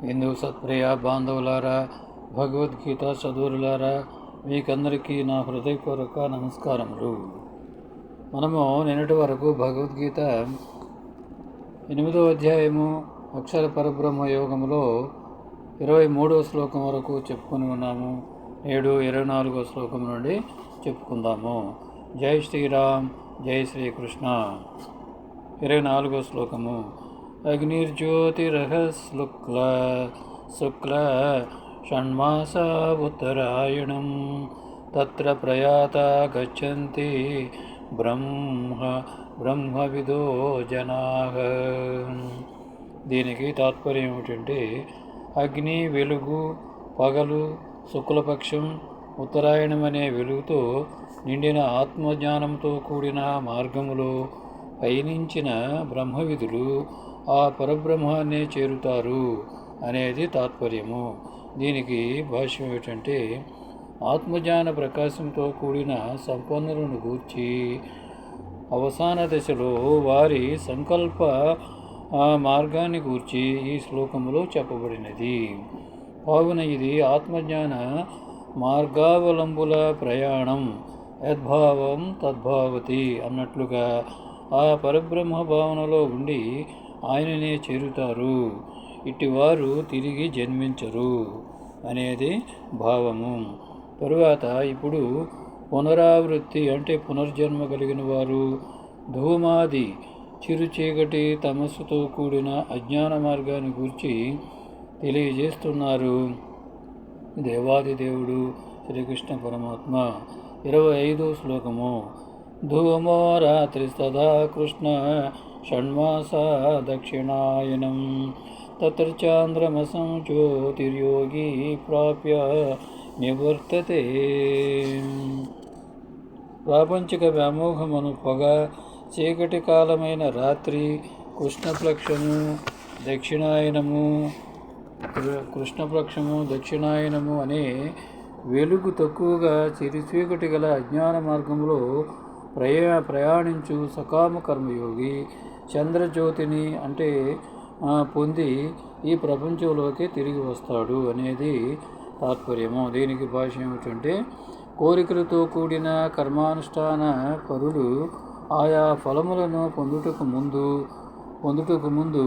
హిందూ సత్ప్రియ బాంధవులారా, భగవద్గీత చదువులారా, మీకందరికీ నా హృదయపూర్వక నమస్కారములు. మనము నిన్నటి వరకు భగవద్గీత 8వ అధ్యాయము అక్షర పరబ్రహ్మ యోగములో 23వ శ్లోకం వరకు చెప్పుకొని ఉన్నాము. నేడు 24వ శ్లోకం నుండి చెప్పుకుందాము. జై శ్రీరామ్, జై శ్రీకృష్ణ. 24వ శ్లోకము. అగ్నిర్జ్యోతిరహస్లుక్ల శుక్ల షణ్మాస ఉత్తరాయణం తత్ర ప్రయాత గచ్చంతి బ్రహ్మవిదో జనాః. దీనికి తాత్పర్యం ఏమిటంటే, అగ్ని వెలుగు, పగలు, శుక్లపక్షం, ఉత్తరాయణం అనే వెలుగుతో నిండిన ఆత్మజ్ఞానంతో కూడిన మార్గములో పయనించిన బ్రహ్మవిధులు ఆ పరబ్రహ్మాన్నే చేరుతారు అనేది తాత్పర్యము. దీనికి భాష్యం ఏమిటంటే, ఆత్మజ్ఞాన ప్రకాశంతో కూడిన సంపన్నులను గూర్చి అవసాన దశలో వారి సంకల్ప మార్గాన్ని గూర్చి ఈ శ్లోకములో చెప్పబడినది. కావున ఇది ఆత్మజ్ఞాన మార్గావలంబుల ప్రయాణం. యద్భావం తద్భావతి అన్నట్లుగా ఆ పరబ్రహ్మ భావనలో ఉండి ఆయననే చేరుతారు. ఇట్టివారు తిరిగి జన్మించరు అనేది భావము. తరువాత ఇప్పుడు పునరావృత్తి అంటే పునర్జన్మ కలిగిన వారు ధూమాది చిరుచీకటి తమస్సుతో కూడిన అజ్ఞాన మార్గాన్ని గూర్చి తెలియజేస్తున్నారు దేవాది దేవుడు శ్రీకృష్ణ పరమాత్మ. 25వ శ్లోకము. ధూమో రాత్రిస్తదా కృష్ణ షణ్మాస దక్షిణాయనం తత్ర చాంద్రమసం జ్యోతిర్యోగి ప్రాప్య నివర్తతే. ప్రాపంచిక వ్యామోహమును పొగ, చీకటి కాలమైన రాత్రి, కృష్ణపక్షము దక్షిణాయనము అనే వెలుగు తక్కువగా చిరుచీకటి గల అజ్ఞాన మార్గంలో ప్రయాణించు సకామ కర్మయోగి చంద్రజ్యోతిని అంటే పొంది ఈ ప్రపంచంలోకి తిరిగి వస్తాడు అనేది తాత్పర్యము. దీనికి భాష ఏమిటంటే, కోరికలతో కూడిన కర్మానుష్ఠాన పరులు ఆయా ఫలములను పొందుటకు ముందు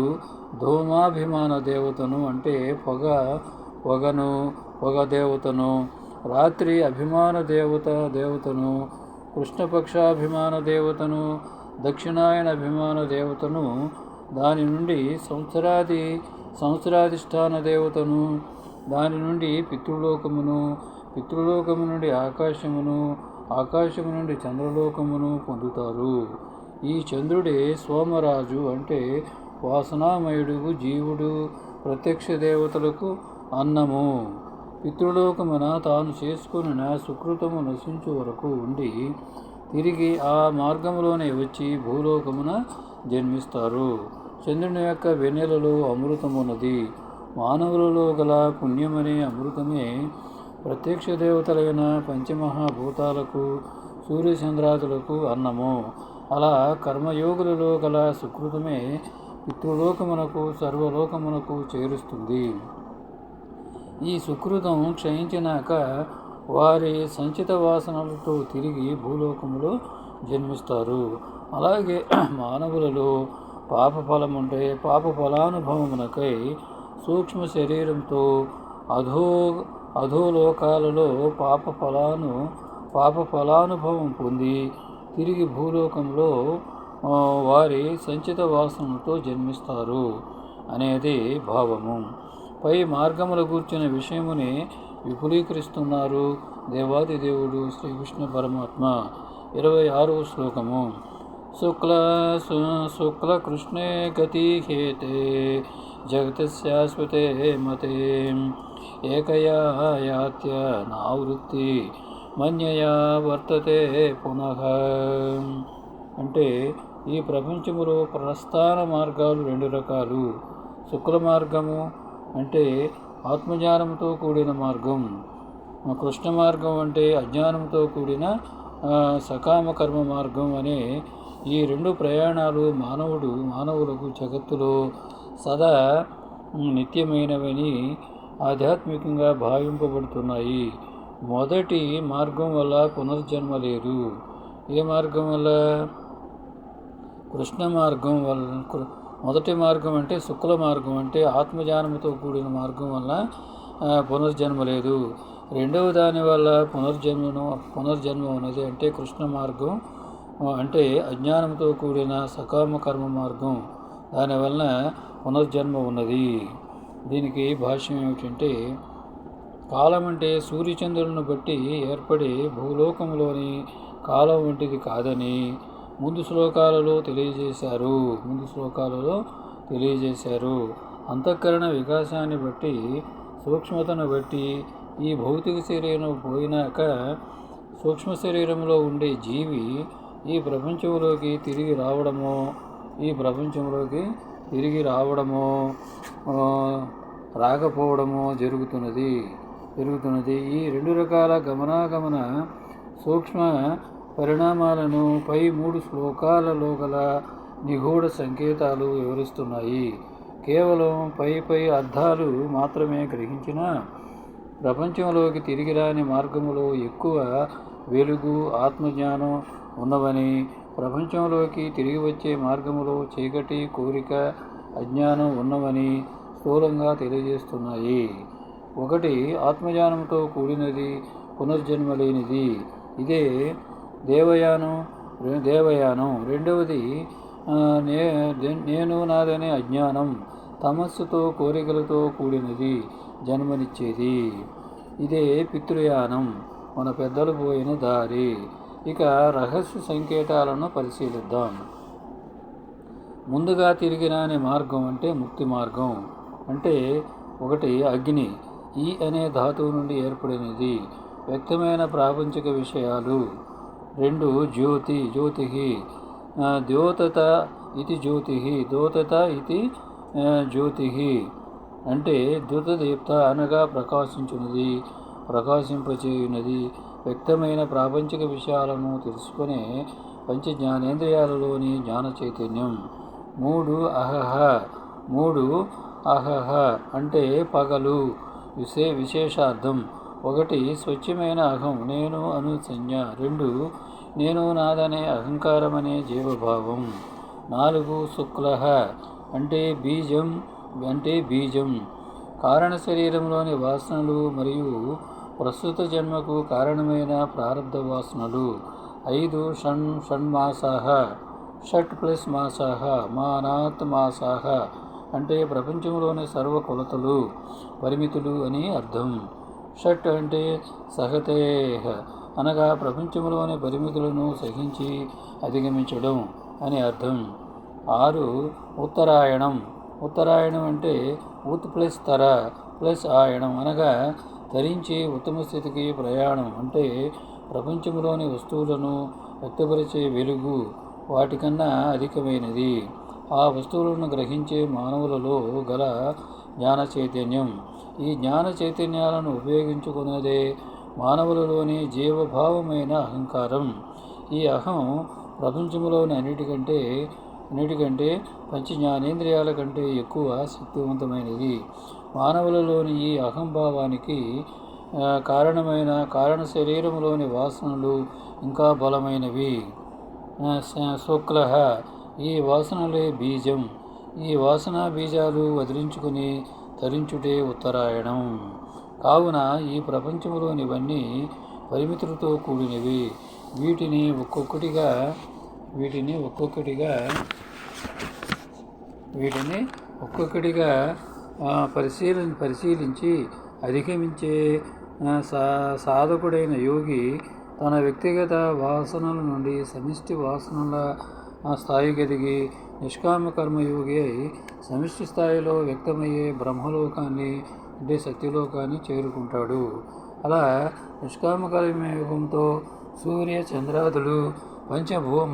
ధూమాభిమాన దేవతను అంటే పొగ దేవతను, రాత్రి అభిమాన దేవతను, కృష్ణపక్షాభిమాన దేవతను, దక్షిణాయన అభిమాన దేవతను, దాని నుండి సంవత్సరాధిష్టాన దేవతను, దాని నుండి పితృలోకము నుండి ఆకాశము నుండి చంద్రలోకమును పొందుతారు. ఈ చంద్రుడే సోమరాజు అంటే వాసనామయుడు, జీవుడు, ప్రత్యక్ష దేవతలకు అన్నము. పితృలోకమున తాను చేసుకున్న సుకృతము నశించు వరకు ఉండి తిరిగి ఆ మార్గంలోనే వచ్చి భూలోకమున జన్మిస్తారు. చంద్రుని యొక్క వెన్నెలలో అమృతమున్నది. మానవులలో గల పుణ్యమనే అమృతమే ప్రత్యక్ష దేవతలైన పంచమహాభూతాలకు, సూర్యచంద్రాదులకు అన్నము. అలా కర్మయోగులలో గల సుకృతమే పితృలోకమునకు, సర్వలోకమునకు చేరుస్తుంది. ఈ సుకృతం క్షయించినాక వారి సంచిత వాసనలతో తిరిగి భూలోకములో జన్మిస్తారు. అలాగే మానవులలో పాపఫలముంటే పాపఫలానుభవమునకై సూక్ష్మ శరీరంతో అధోలోకాలలో పాపఫలానుభవం పొంది తిరిగి భూలోకంలో వారి సంచిత వాసనలతో జన్మిస్తారు అనేది భావము. పై మార్గముల గూర్చిన విషయముని విపులీకరిస్తున్నారు దేవాది దేవుడు శ్రీకృష్ణ పరమాత్మ. 26వ శ్లోకము. శుక్ల కృష్ణే గతి హేతే జగత్శాశ్వతే మతే ఏకయా యాత్య నావృత్తి మన్యయా వర్తతే పునః. అంటే ఈ ప్రపంచములో ప్రస్థాన మార్గాలు 2 రకాలు. శుక్ల మార్గము అంటే ఆత్మజ్ఞానంతో కూడిన మార్గం. కృష్ణ మార్గం అంటే అజ్ఞానంతో కూడిన సకామ కర్మ మార్గం అనే ఈ 2 ప్రయాణాలు మానవులకు జగత్తులో సదా నిత్యమైనవని ఆధ్యాత్మికంగా భావింపబడుతున్నాయి. మొదటి మార్గం వల్ల పునర్జన్మ లేదు. ఏ మార్గం వల్ల? కృష్ణ మార్గం వల్ల. మొదటి మార్గం అంటే శుక్ల మార్గం, అంటే ఆత్మజ్ఞానంతో కూడిన మార్గం వల్ల పునర్జన్మ లేదు. రెండవ దాని వల్ల పునర్జన్మ ఉన్నది, అంటే కృష్ణ మార్గం, అంటే అజ్ఞానంతో కూడిన సకామ కర్మ మార్గం, దానివల్ల పునర్జన్మ ఉన్నది. దీనికి భాష్యం ఏమిటంటే, కాలం అంటే సూర్యచంద్రులను బట్టి ఏర్పడి భూలోకంలోని కాలం వంటిది కాదని ముందు శ్లోకాలలో తెలియజేశారు. అంతఃకరణ వికాసాన్ని బట్టి, సూక్ష్మతను బట్టి ఈ భౌతిక శరీరం పోయినాక సూక్ష్మ శరీరంలో ఉండే జీవి ఈ ప్రపంచంలోకి తిరిగి రావడమో రాకపోవడమో జరుగుతున్నది. ఈ రెండు రకాల గమనాగమన సూక్ష్మ పరిణామాలను పై 3 శ్లోకాలలో గల నిగూఢ సంకేతాలు వివరిస్తున్నాయి. కేవలం పై అర్థాలు మాత్రమే గ్రహించిన ప్రపంచంలోకి తిరిగి రాని మార్గములో ఎక్కువ వెలుగు, ఆత్మజ్ఞానం ఉన్నవని, ప్రపంచంలోకి తిరిగి వచ్చే మార్గములో చీకటి, కోరిక, అజ్ఞానం ఉన్నవని స్థూలంగా తెలియజేస్తున్నాయి. ఒకటి ఆత్మజ్ఞానంతో కూడినది, పునర్జన్మ లేనిది, ఇదే దేవయానం. రెండవది నేను నాదనే అజ్ఞానం, తమస్సుతో కోరికలతో కూడినది, జన్మనిచ్చేది, ఇదే పితృయానం, మన పెద్దలు పోయిన దారి. ఇక రహస్య సంకేతాలను పరిశీలిద్దాం. ముందుగా తిరిగి రాని మార్గం అంటే ముక్తి మార్గం. అంటే ఒకటి అగ్ని, ఈ అనే ధాతువు నుండి ఏర్పడినది, వ్యక్తమైన ప్రాపంచిక విషయాలు. రెండు జ్యోతిహి, ద్యోతత ఇది జ్యోతిహి, అంటే ద్యుతదీప్త అనగా ప్రకాశింపచేయునది, వ్యక్తమైన ప్రాపంచిక విషయాలను తెలుసుకునే పంచ జ్ఞానేంద్రియాలలోని జ్ఞాన చైతన్యం. మూడు అహహ అంటే పగలు, విశేషార్థం. ఒకటి స్వచ్ఛమైన అహం, నేను అను సంజ్ఞ. రెండు నేను నాదనే అహంకారం అనే జీవభావం. 4 శుక్లః అంటే బీజం, కారణ శరీరంలోని వాసనలు మరియు ప్రస్తుత జన్మకు కారణమైన ప్రారబ్ధ వాసనలు. 5 షణ్మాసాః, షట్ ప్లస్ మాసాః, మానాత్ మాసాః అంటే ప్రపంచంలోని సర్వ కొలతలు, పరిమితులు అని అర్థం. షట్ అంటే సహతేహ అనగా ప్రపంచంలోని పరిమితులను సహించి అధిగమించడం అని అర్థం. 6 ఉత్తరాయణం అంటే ఉత్ ప్లస్ తర ప్లస్ ఆయణం అనగా తరించి ఉత్తమ స్థితికి ప్రయాణం, అంటే ప్రపంచంలోని వస్తువులను వ్యక్తపరిచే వెలుగు వాటికన్నా అధికమైనది, ఆ వస్తువులను గ్రహించే మానవులలో గల జ్ఞాన చైతన్యం. ఈ జ్ఞాన చైతన్యాలను ఉపయోగించుకున్నదే మానవులలోని జీవభావమైన అహంకారం. ఈ అహం ప్రపంచంలోని అన్నిటికంటే పంచ జ్ఞానేంద్రియాల కంటే ఎక్కువ శక్తివంతమైనది. మానవులలోని ఈ అహంభావానికి కారణమైన కారణ శరీరంలోని వాసనలు ఇంకా బలమైనవి. శుక్లః ఈ వాసనలే బీజం, ఈ వాసనా బీజాలు వదిలించుకుని తరించుటే ఉత్తరాయణం. కావున ఈ ప్రపంచంలోనివన్నీ పరిమితులతో కూడినవి. వీటిని ఒక్కొక్కటిగా పరిశీలించి అధిగమించే సాధకుడైన యోగి తన వ్యక్తిగత వాసనల నుండి సమిష్టి వాసనల స్థాయికి ఎదిగి నిష్కామ కర్మయోగి అయి సమిష్టి స్థాయిలో వ్యక్తమయ్యే బ్రహ్మలోకాన్ని అంటే సత్యలోకాన్ని చేరుకుంటాడు. అలా నిష్కామ కర్మయోగంతో సూర్య చంద్రాదులు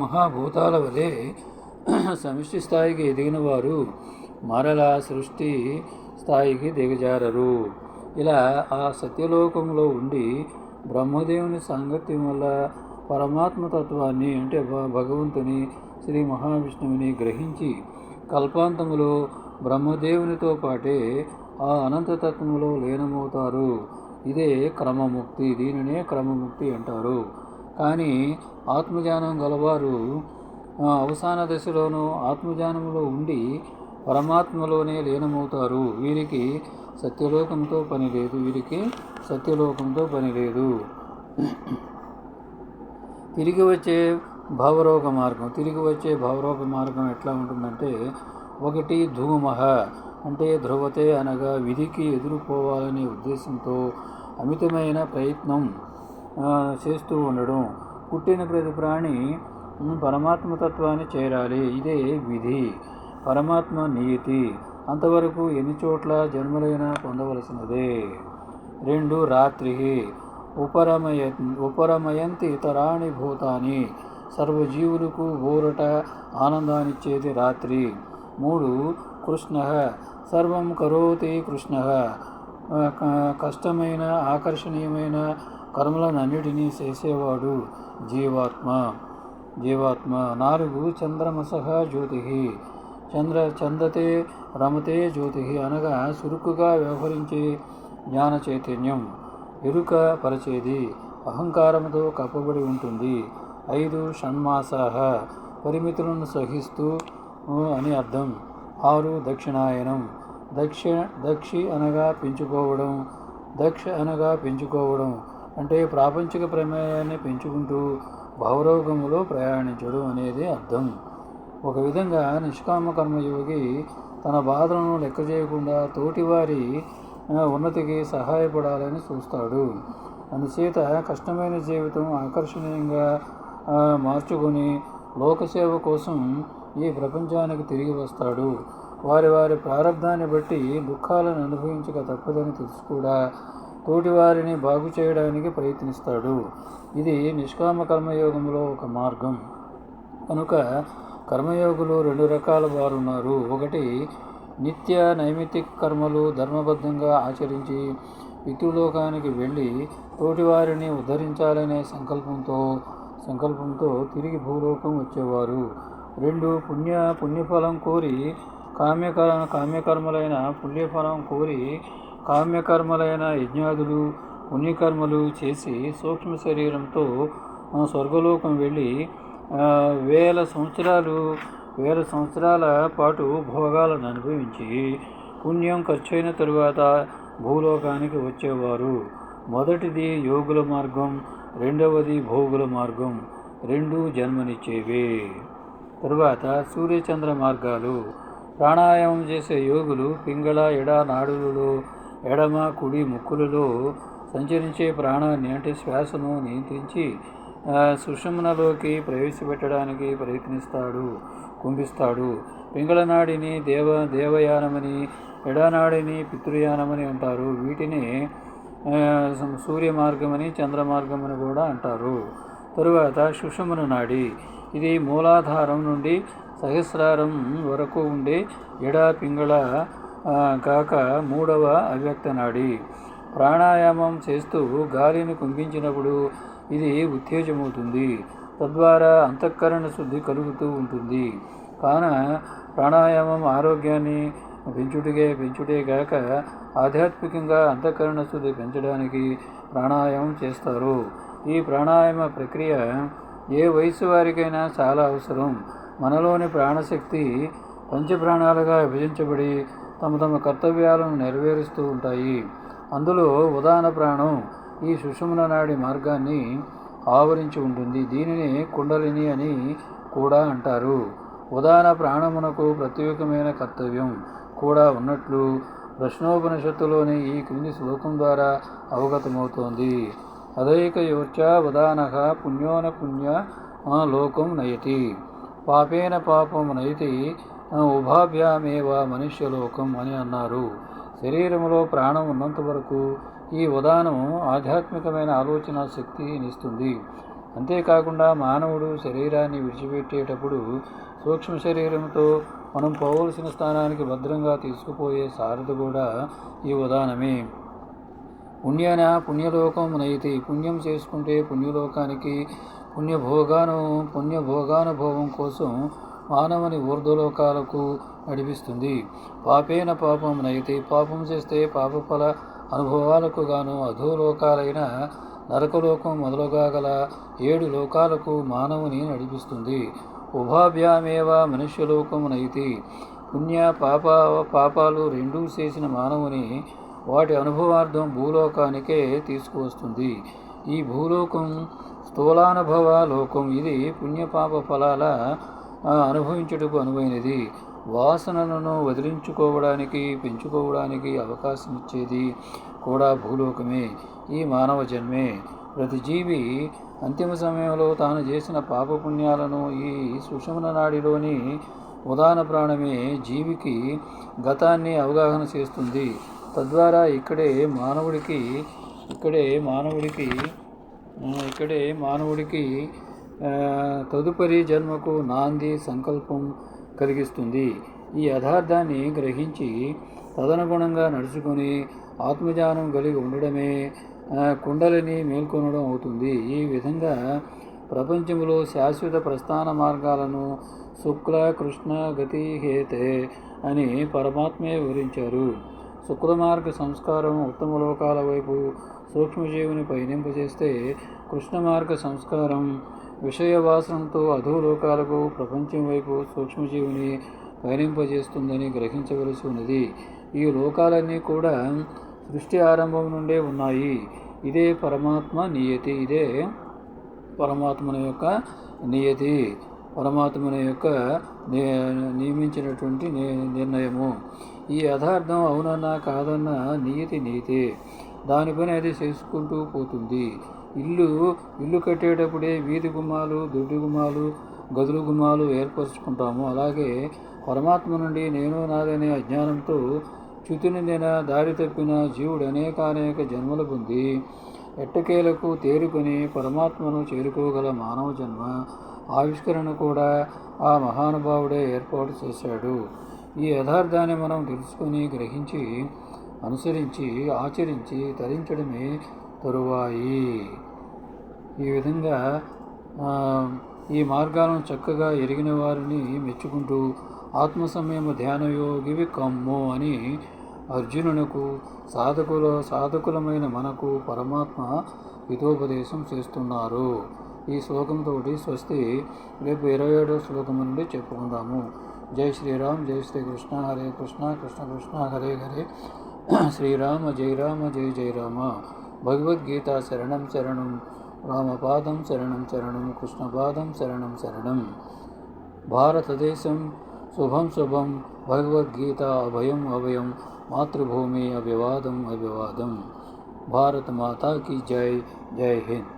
మహాభూతాల వలె సమిష్టి స్థాయికి ఎదిగిన వారు మరలా సృష్టి స్థాయికి దిగజారరు. ఇలా ఆ సత్యలోకంలో ఉండి బ్రహ్మదేవుని సాంగత్యం వల్ల పరమాత్మతత్వాన్ని అంటే భగవంతుని శ్రీ మహావిష్ణువుని గ్రహించి కల్పాంతములో బ్రహ్మదేవునితో పాటే ఆ అనంతతత్వములో లీనమవుతారు. ఇదే క్రమముక్తి. దీనినే క్రమముక్తి అంటారు. కానీ ఆత్మజ్ఞానం గలవారు అవసాన దశలోనూ ఆత్మజ్ఞానంలో ఉండి పరమాత్మలోనే లీనమవుతారు. వీరికి సత్యలోకంతో పని లేదు. తిరిగి వచ్చే భావరోగ మార్గం ఎట్లా ఉంటుందంటే, ఒకటి ధూమః అంటే ధ్రువతే అనగా విధికి ఎదురుపోవాలనే ఉద్దేశంతో అమితమైన ప్రయత్నం చేస్తూ ఉండడం. పుట్టిన ప్రతి ప్రాణి పరమాత్మతత్వాన్ని చేరాలి. ఇదే విధి, పరమాత్మ నియతి. అంతవరకు ఎన్ని చోట్ల జన్మలైనా పొందవలసినదే. 2 రాత్రి ఉపరమయంతి ఇతరాణి భూతాని. సర్వజీవులకు ఊరట ఆనందాన్నిచ్చేది రాత్రి. 3 కృష్ణః సర్వం కరోతి కృష్ణః. కష్టమైన ఆకర్షణీయమైన కర్మలనన్నిటినీ చేసేవాడు జీవాత్మ. 4 చంద్రమసః జ్యోతిః. చందతే రమతే జ్యోతిః అనగా చురుకుగా వ్యవహరించే జ్ఞాన చైతన్యం, ఎరుక పరిచేది, అహంకారంతో కప్పబడి ఉంటుంది. 5 షణ్మాసాః పరిమితులను సహిస్తూ అని అర్థం. 6 దక్షిణాయనం. దక్షి అనగా పెంచుకోవడం అంటే ప్రాపంచిక ప్రమేయాన్ని పెంచుకుంటూ భావరోగములో ప్రయాణించడం అనేది అర్థం. ఒక విధంగా నిష్కామ కర్మయోగి తన బాధలను లెక్క చేయకుండా తోటివారి ఉన్నతికి సహాయపడాలని చూస్తాడు. అందుచేత కష్టమైన జీవితం ఆకర్షణీయంగా మార్చుకొని లోకసేవ కోసం ఈ ప్రపంచానికి తిరిగి వస్తాడు. వారి ప్రారంధాన్ని బట్టి దుఃఖాలను అనుభవించక తప్పదని తెలిసి కూడా తోటివారిని బాగు చేయడానికి ప్రయత్నిస్తాడు. ఇది నిష్కామ కర్మయోగంలో ఒక మార్గం. కనుక కర్మయోగులు 2 రకాల వారు ఉన్నారు. ఒకటి నిత్య నైమిత్తిక కర్మలు ధర్మబద్ధంగా ఆచరించి పితృలోకానికి వెళ్ళి తోటివారిని ఉద్ధరించాలనే సంకల్పంతో తిరిగి భూలోకం వచ్చేవారు. 2 పుణ్యఫలం కోరి కామ్యకర్మలైన పుణ్యఫలం కోరి కామ్యకర్మలైన యజ్ఞాదులు పుణ్యకర్మలు చేసి సూక్ష్మ శరీరంతో స్వర్గలోకం వెళ్ళి వేల సంవత్సరాల పాటు భోగాలను అనుభవించి పుణ్యం ఖర్చయిన తరువాత భూలోకానికి వచ్చేవారు. మొదటిది యోగుల మార్గం, రెండవది భోగుల మార్గం. 2 జన్మనిచ్చేవే. తరువాత సూర్యచంద్ర మార్గాలు. ప్రాణాయామం చేసే యోగులు పింగళ ఎడ నాడులలో ఎడమ కుడి ముక్కులలో సంచరించే ప్రాణాన్ని అంటే శ్వాసను నియంత్రించి సుషుమ్నలోకి ప్రవేశపెట్టడానికి కుంభిస్తాడు. పింగళనాడిని దేవయానమని, ఎడనాడిని పితృయానమని అంటారు. వీటిని సూర్య మార్గమని చంద్ర మార్గమని కూడా అంటారు. తరువాత సుషుమ్న నాడి. ఇది మూలాధారం నుండి సహస్రారం వరకు ఉండే ఎడ పింగళ కాక 3వ అవ్యక్త నాడి. ప్రాణాయామం చేస్తూ గాలిని కుంభించినప్పుడు ఇది ఉత్తేజమవుతుంది. తద్వారా అంతఃకరణ శుద్ధి కలుగుతూ ఉంటుంది. కాన ప్రాణాయామం ఆరోగ్యాన్ని పెంచుటే కాక ఆధ్యాత్మికంగా అంతఃకరణ శుద్ధి పెంచడానికి ప్రాణాయామం చేస్తారు. ఈ ప్రాణాయామ ప్రక్రియ ఏ వయసు వారికైనా చాలా అవసరం. మనలోని ప్రాణశక్తి పంచప్రాణాలుగా విభజించబడి తమ కర్తవ్యాలను నెరవేరుస్తూ ఉంటాయి. అందులో ఉదాన ప్రాణం ఈ సుషుమ్న నాడి మార్గాన్ని ఆవరించి ఉంటుంది. దీనిని కుండలిని అని కూడా అంటారు. ఉదాన ప్రాణమునకు ప్రత్యేకమైన కర్తవ్యం కూడా ఉన్నట్లు ప్రశ్నోపనిషత్తులోని ఈ క్రింది శ్లోకం ద్వారా అవగతమవుతోంది. అదైకయోర్చ ఉదానః పుణ్యోన పుణ్య లోకం నయతి, పాపేన పాపం నయతి ఉభాభ్యామేవ మనుష్యలోకం అని అన్నారు. శరీరంలో ప్రాణం ఉన్నంత వరకు ఈ ఉదానం ఆధ్యాత్మికమైన ఆలోచన శక్తినిస్తుంది. అంతేకాకుండా మానవుడు శరీరాన్ని విడిచిపెట్టేటప్పుడు సూక్ష్మ శరీరంతో మనం పోవలసిన స్థానానికి భద్రంగా తీసుకుపోయే సారథి కూడా ఈ ఉదానమే. పుణ్యలోకం నైతి. పుణ్యం చేసుకుంటే పుణ్యలోకానికి పుణ్యభోగానుభవం కోసం మానవుని ఊర్ధ్వలోకాలకు నడిపిస్తుంది. పాపేన పాపం నయతి, పాపం చేస్తే పాపఫల అనుభవాలకు గాను అధోలోకాలైన నరకలోకం మొదలుగా గల 7 లోకాలకు మానవుని నడిపిస్తుంది. ఉభాభ్యామేవ మనుష్యలోకం నయతి, పుణ్య పాపాలు రెండూ చేసిన మానవుని వాటి అనుభవార్థం భూలోకానికే తీసుకువస్తుంది. ఈ భూలోకం స్థూలానుభవ లోకం. ఇది పుణ్యపాప ఫలాల అనుభవించుటకు అనువైనది. వాసనలను వదిలించుకోవడానికి పెంచుకోవడానికి అవకాశం ఇచ్చేది కూడా భూలోకమే, ఈ మానవ జన్మే. ప్రతి జీవి అంతిమ సమయంలో తాను చేసిన పాపపుణ్యాలను ఈ సుషుమ్న నాడిలోని ఉదాన ప్రాణమే జీవికి గతాన్ని అవగాహన చేస్తుంది. తద్వారా ఇక్కడే మానవుడికి తదుపరి జన్మకు నాంది సంకల్పం కలిగిస్తుంది. ఈ యథార్థాన్ని గ్రహించి తదనుగుణంగా నడుచుకొని ఆత్మజ్ఞానం కలిగి ఉండడమే కుండలిని మేల్కొనడం అవుతుంది. ఈ విధంగా ప్రపంచంలో శాశ్వత ప్రస్థాన మార్గాలను శుక్ల కృష్ణ గతి హేతే అని పరమాత్మే వివరించారు. శుక్ల మార్గ సంస్కారం ఉత్తమ లోకాల వైపు సూక్ష్మజీవుని పయనింపజేస్తే, కృష్ణ మార్గ సంస్కారం విషయవాసనతో అధోలోకాలకు ప్రపంచం వైపు సూక్ష్మజీవుని పయనింపజేస్తుందని గ్రహించవలసి ఉన్నది. ఈ లోకాలన్నీ కూడా సృష్టి ఆరంభం నుండే ఉన్నాయి. ఇదే పరమాత్మ నియతి, ఇదే పరమాత్మన యొక్క నియతి, పరమాత్మన యొక్క నియమించినటువంటి నిర్ణయము. ఈ యథార్థం అవునన్నా కాదన్నా నియతి నీతే, దాని పని అది చేసుకుంటూ పోతుంది. ఇల్లు కట్టేటప్పుడే వీధి గుమ్మాలు, దొడ్డి గుమ్మాలు, గదులు గుమ్మాలు ఏర్పరచుకుంటాము. అలాగే పరమాత్మ నుండి నేను నాదనే అజ్ఞానంతో చ్యుతినిందిన దారి తప్పిన జీవుడు అనేక జన్మలు పొంది ఎట్టకేలకు తేరుకొని పరమాత్మను చేరుకోగల మానవ జన్మ ఆవిష్కరణ కూడా ఆ మహానుభావుడే ఏర్పాటు చేశాడు. ఈ యథార్థాన్ని మనం తెలుసుకొని గ్రహించి అనుసరించి ఆచరించి తరించడమే తరువాయి. ఈ విధంగా ఈ మార్గాలను చక్కగా ఎరిగిన వారిని మెచ్చుకుంటూ ఆత్మ సంయమ ధ్యానయోగివి కమ్ము అని అర్జునునకు సాధకులమైన మనకు పరమాత్మ హితోపదేశం చేస్తున్నారు. ఈ శ్లోకంతో స్వస్తి. రేపు 27వ శ్లోకం నుండి చెప్పుకుందాము. జై శ్రీరామ్, జై శ్రీకృష్ణ, హరే కృష్ణ, కృష్ణ కృష్ణ, హరే హరే, శ్రీరామ జయ రామ, జయ జయ రామ. భగవద్గీత శరణం శరణం, రామపాదం శరణం శరణం, కృష్ణపాదం శరణం శరణం. భారతదేశం శుభం శుభం, భగవద్గీత అభయం అభయం, మాతృభూమి అభివాదం అభివాదం. భారత మాతా కీ జై. జై హింద్.